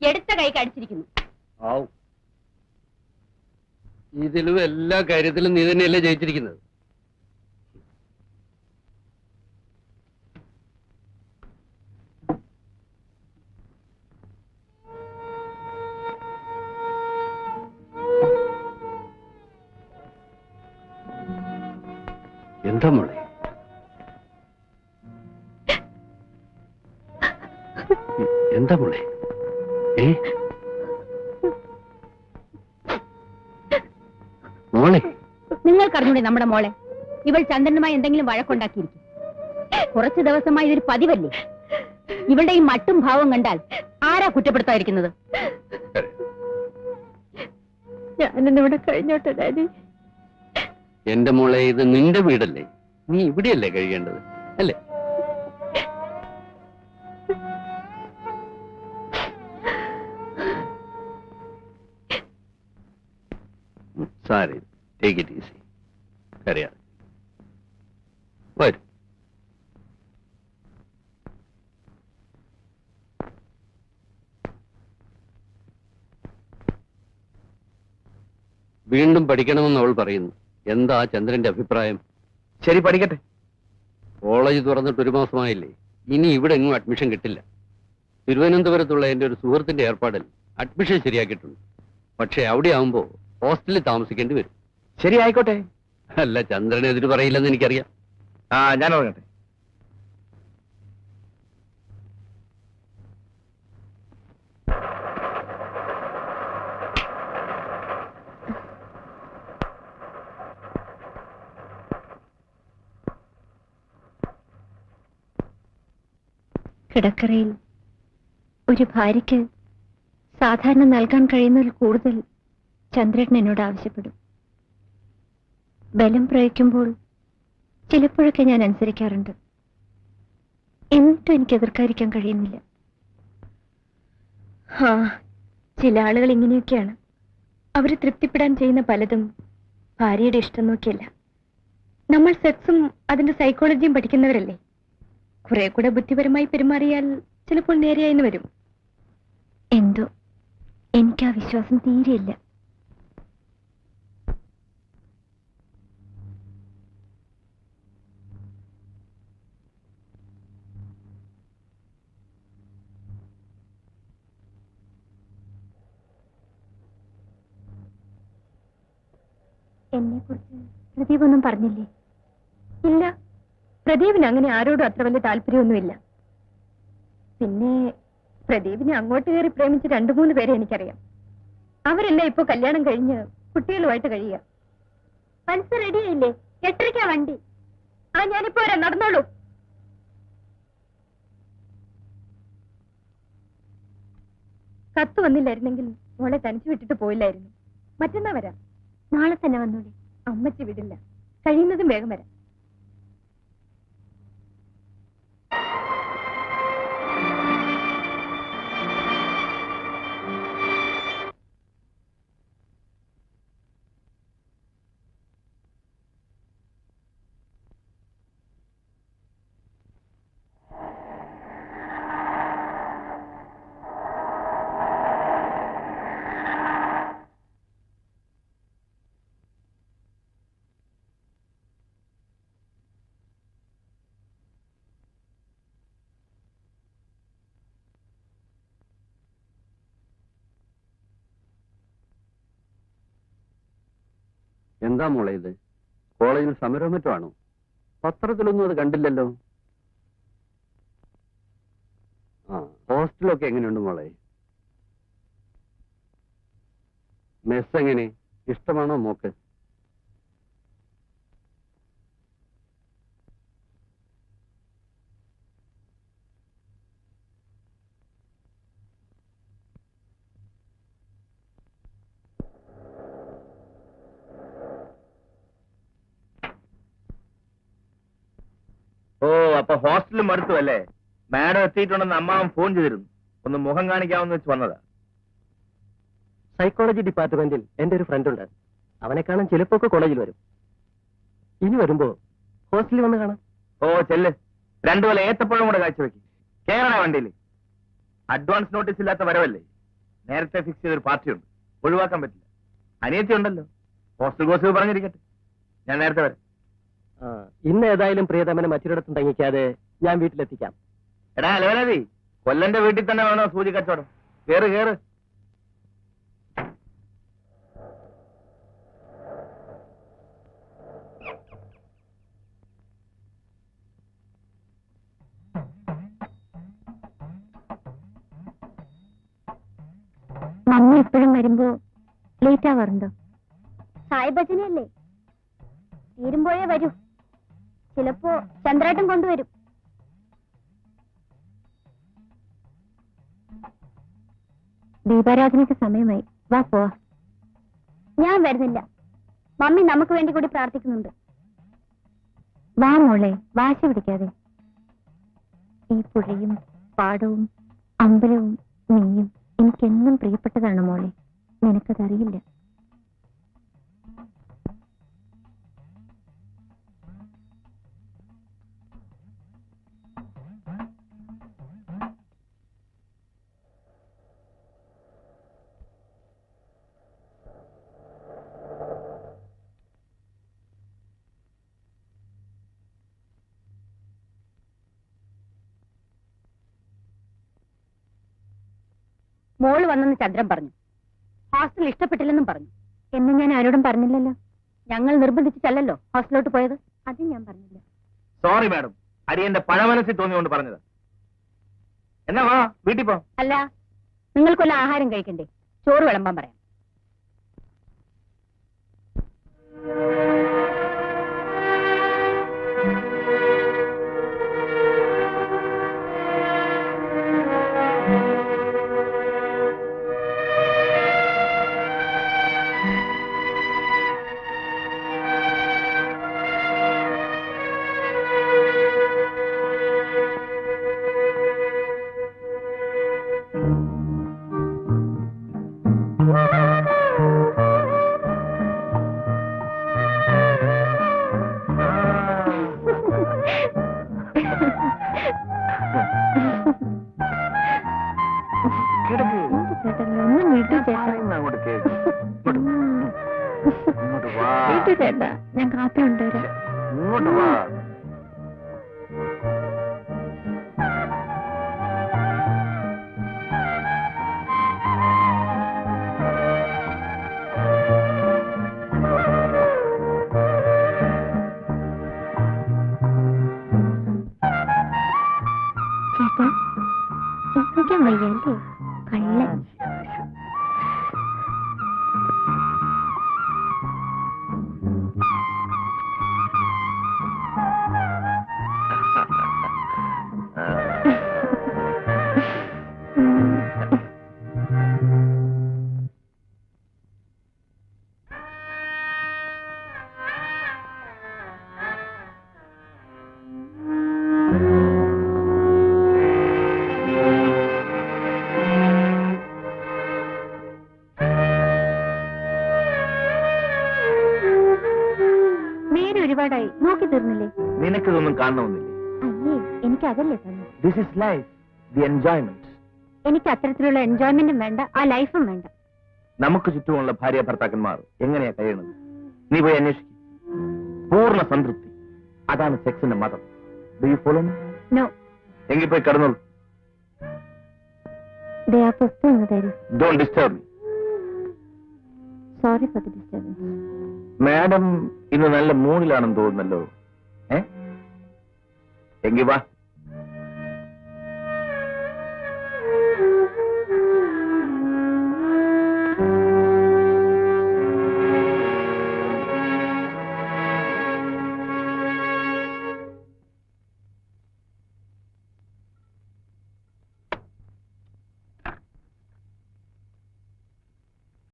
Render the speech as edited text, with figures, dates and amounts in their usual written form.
എടുത്ത കൈ കടിച്ചിരിക്കുന്നു. ഇതിലും എല്ലാ കാര്യത്തിലും നീ തന്നെയല്ലേ ജയിച്ചിരിക്കുന്നത്. എന്താ മോളെ? എന്താ മോളെ? മോളെ, നിങ്ങൾക്കറിഞ്ഞൂടെ നമ്മുടെ മോളെ? ഇവൾ ചന്ദ്രനുമായി എന്തെങ്കിലും വഴക്കുണ്ടാക്കിയിരിക്കും. കുറച്ചു ദിവസമായി ഇതൊരു പതിവല്ലേ? ഇവളുടെ ഈ മട്ടും ഭാവം കണ്ടാൽ ആരാ കുറ്റപ്പെടുത്താതിരിക്കുന്നത്? ഞാനെന്നിവിടെ കഴിഞ്ഞോട്ടെ ഡാഡി. എന്റെ മോളെ, ഇത് നിന്റെ വീടല്ലേ? നീ ഇവിടെയല്ലേ കഴിയേണ്ടത്, അല്ലേ? Sari, take it easy. കരയാതെ വരും. വീണ്ടും പഠിക്കണമെന്ന് അവൾ പറയുന്നു. എന്താ ചന്ദ്രന്റെ അഭിപ്രായം? ശരി, പഠിക്കട്ടെ. കോളേജ് തുറന്നിട്ട് 1 മാസമായില്ലേ? ഇനി ഇവിടെ എങ്ങും അഡ്മിഷൻ കിട്ടില്ല. തിരുവനന്തപുരത്തുള്ള എന്റെ ഒരു സുഹൃത്തിന്റെ ഏർപ്പാടിൽ അഡ്മിഷൻ ശരിയാക്കിയിട്ടുണ്ട്. പക്ഷെ അവിടെ ആവുമ്പോ ഹോസ്റ്റലിൽ താമസിക്കേണ്ടി വരും. ശരി, ആയിക്കോട്ടെ. അല്ല, ചന്ദ്രനെതിര് പറയില്ലെന്ന് എനിക്കറിയാം. ഞാൻ ഉറങ്ങട്ടെ. കിടക്കറയിൽ ഒരു ഭാര്യയ്ക്ക് സാധാരണ നൽകാൻ കഴിയുന്നതിൽ കൂടുതൽ ചന്ദ്രൻ എന്നോട് ആവശ്യപ്പെടും. ബലം പ്രയോഗിക്കുമ്പോൾ ചിലപ്പോഴൊക്കെ ഞാൻ അനുസരിക്കാറുണ്ട്. എന്നിട്ടും എനിക്ക് എതിർക്കാതിരിക്കാൻ കഴിയുന്നില്ല. ചില ആളുകൾ ഇങ്ങനെയൊക്കെയാണ്. അവർ തൃപ്തിപ്പെടാൻ ചെയ്യുന്ന പലതും ഭാര്യയുടെ ഇഷ്ടം നോക്കിയല്ല. നമ്മൾ സെക്സും അതിന്റെ സൈക്കോളജിയും പഠിക്കുന്നവരല്ലേ? കുറെ കൂടെ ബുദ്ധിപരമായി പെരുമാറിയാൽ ചിലപ്പോൾ നേരെയായിന്ന് വരും. എന്തോ എനിക്ക് ആ വിശ്വാസം തീരെയില്ല. എന്നെ കുറിച്ച് പ്രദീപ് ഒന്നും പറഞ്ഞില്ലേ? ഇല്ല, പ്രദീപിന് അങ്ങനെ ആരോടും അത്ര വലിയ താല്പര്യമൊന്നുമില്ല. പിന്നെ പ്രദീപിനെ അങ്ങോട്ട് കയറി പ്രേമിച്ച് 2-3 പേരെ എനിക്കറിയാം. അവരെല്ലാം ഇപ്പൊ കല്യാണം കഴിഞ്ഞ് കുട്ടികളുമായിട്ട് കഴിയുക. മനസ്സ് റെഡിയായില്ലേ? 8:30 വണ്ടി. ഞാനിപ്പോ വരാം, നടന്നോളൂ. കത്ത് വന്നില്ലായിരുന്നെങ്കിൽ മോളെ തനിച്ചു വിട്ടിട്ട് പോയില്ലായിരുന്നു. മറ്റന്നാ വരാം. നാളെ തന്നെ വന്നോളി. അമ്മച്ചി വിടില്ല. കഴിയുന്നതും വേഗം വരാം. എന്താ മോളെ ഇത്? കോളേജിൽ സമരം മറ്റാണോ? പത്രത്തിലൊന്നും അത് കണ്ടില്ലല്ലോ. ഹോസ്റ്റലൊക്കെ എങ്ങനെയുണ്ട് മോളെ? മെസ് എങ്ങനെ? ഇഷ്ടമാണോ മോക്ക്? അപ്പൊ ഹോസ്റ്റലിൽ മടുത്തു അല്ലേ? മാഡം എത്തിയിട്ടുണ്ടെന്ന് അമ്മാവൻ ഫോൺ ചെയ്തിരുന്നു. ഒന്ന് മുഖം കാണിക്കാമെന്ന് വെച്ച് വന്നതാ. സൈക്കോളജി ഡിപ്പാർട്ട്മെന്റിൽ എന്റെ ഒരു ഫ്രണ്ട് ഉണ്ട്. അവനെ കാണാൻ ചിലപ്പോ കോളേജിൽ വരും. ഇനി വരുമ്പോ ഹോസ്റ്റലിൽ വന്ന് കാണാം. ചെല്ല്. 2 കൊല ഏത്തപ്പഴം കൂടെ കാഴ്ചവെക്കും. കേരള വണ്ടിയിൽ. അഡ്വാൻസ് നോട്ടീസ് ഇല്ലാത്ത വരവല്ലേ? നേരത്തെ ഫിക്സ് ചെയ്തൊരു പാർട്ടിയുണ്ട്, ഒഴിവാക്കാൻ പറ്റില്ല. അനിയത്തി ഉണ്ടല്ലോ, ഹോസ്റ്റൽ ഗോസിപ്പ് പറഞ്ഞിരിക്കട്ടെ. ഞാൻ നേരത്തെ വരാം. ഇന്ന് ഏതായാലും പ്രിയതമനെ മറ്റൊരിടത്തും തങ്ങിക്കാതെ ഞാൻ വീട്ടിലെത്തിക്കാം. എടാ അലവനതി, കൊല്ലന്റെ വീട്ടിൽ തന്നെ വേണോ സൂചി കച്ചവടം? കേറ് കേറ്. മമ്മി എപ്പോഴും വരുമ്പോ ലേറ്റ് ആവാറുണ്ടോ? സായിബച്ചനല്ലേ, തീരുമ്പോഴേ വരൂ. ചിലപ്പോ ചന്ദ്രാട്ടം കൊണ്ടുവരും. ദീപാരാധനയ്ക്ക് സമയമായി, വാ പോവാ. ഞാൻ വരുന്നില്ല, മമ്മി നമുക്ക് വേണ്ടി കൂടി പ്രാർത്ഥിക്കുന്നുണ്ട്. വാ മോളെ, വാശി പിടിക്കാതെ. ഈ പുഴയും പാടവും അമ്പലവും നീയും എനിക്കെന്നും പ്രിയപ്പെട്ടതാണ് മോളെ, നിനക്കതറിയില്ല. മോള് വന്നെന്ന് ചന്ദ്രൻ പറഞ്ഞു. ഹോസ്റ്റൽ ഇഷ്ടപ്പെട്ടില്ലെന്നും പറഞ്ഞു. എന്ന് ഞാൻ ആരോടും പറഞ്ഞില്ലല്ലോ. ഞങ്ങൾ നിർബന്ധിച്ചിട്ടല്ലോ ഹോസ്റ്റലിലോട്ട് പോയത്. അത് ഞാൻ പറഞ്ഞില്ല. സോറി മാഡം, അരിയന്റെ പഴമനസ്സിൽ തോന്നിയോണ്ട് പറഞ്ഞത്. എന്നാ വാ വീട്ടിൽ പോ. അല്ല, നിങ്ങൾക്കൊല്ല ആഹാരം കഴിക്കണ്ടേ? ചോറ് വിളമ്പാൻ പറയാം. ചേട്ടാ, ഞാൻ കാപ്പി കൊണ്ടുവരാം. ഇങ്ങോട്ട് വാ. ചേട്ടാ, എത്തിക്കാൻ വയ്യല്ലേ? കള്ളൻ. ഒരുപാടായി നോക്കി തീർന്നില്ലേ? നിനക്കിതൊന്നും കാണണമെന്നില്ലേ? അയ്യേ, എനിക്ക് അതല്ലേ തന്നെ. This is life, the enjoyment. എനിക്ക് അത്തരത്തിലുള്ള എൻജോയ്മെന്റും വേണ്ട, ആ ലൈഫും വേണ്ട. നമുക്ക് ചുറ്റുമുള്ള ഭാര്യ ഭർത്താക്കന്മാർ എങ്ങനെയാ കഴിയണത്? നീ പോയി അന്വേഷിക്കും. പൂർണ്ണ സംതൃപ്തി, അതാണ് സെക്സിന്റെ മതം. Do you follow me? No. എങ്കിൽ പോയി കിടന്നോളൂ. ആ പുസ്തകം ഒന്ന് തരൂ. Don't disturb me. Sorry for the disturbance. Madam ഇന്ന് നല്ല മൂഡിലാണെന്ന് തോന്നുന്നല്ലോ. എങ്കിൽ വാ.